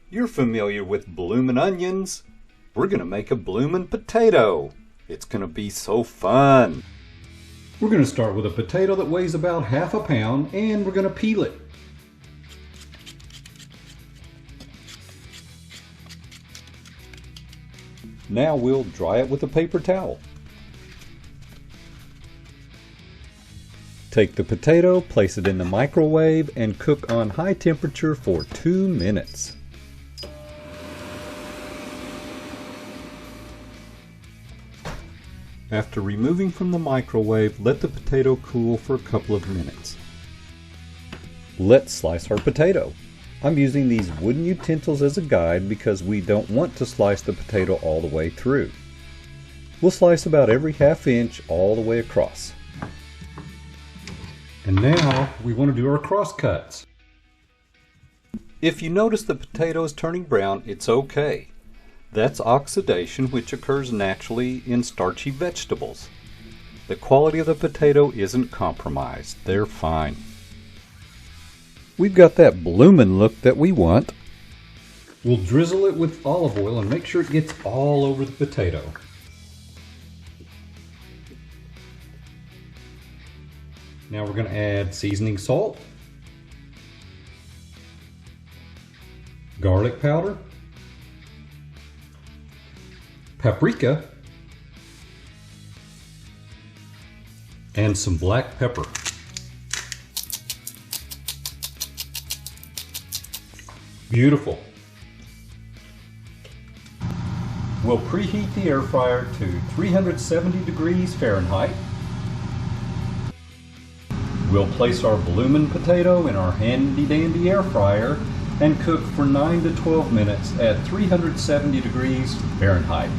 You're familiar with bloomin' onions. We're gonna make a bloomin' potato. It's gonna be so fun. We're going to start with a potato that weighs about half a pound, and we're going to peel it. Now we'll dry it with a paper towel. Take the potato, place it in the microwave, and cook on high temperature for 2 minutes. After removing from the microwave, let the potato cool for a couple of minutes. Let's slice our potato. I'm using these wooden utensils as a guide because we don't want to slice the potato all the way through. We'll slice about every ½ inch all the way across. And now we want to do our cross cuts. If you notice the potato is turning brown, it's okay. That's oxidation, which occurs naturally in starchy vegetables. The quality of the potato isn't compromised. They're fine. We've got that bloomin' look that we want. We'll drizzle it with olive oil and make sure it gets all over the potato. Now we're going to add seasoning salt, garlic powder, paprika, and some black pepper. Beautiful. We'll preheat the air fryer to 370 degrees Fahrenheit. We'll place our bloomin' potato in our handy dandy air fryer and cook for 9 to 12 minutes at 370 degrees Fahrenheit.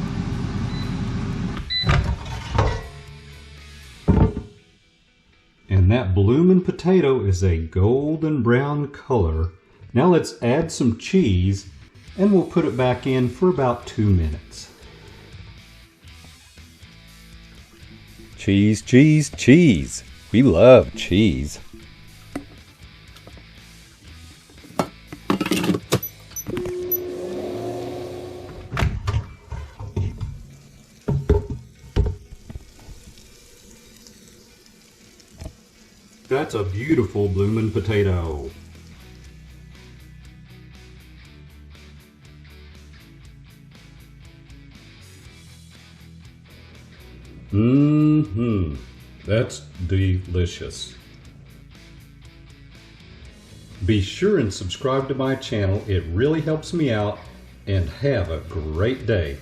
And that bloomin' potato is a golden brown color. Now let's add some cheese and we'll put it back in for about 2 minutes. Cheese, cheese, cheese. We love cheese. That's a beautiful bloomin' potato. That's delicious. Be sure and subscribe to my channel. It really helps me out, and have a great day.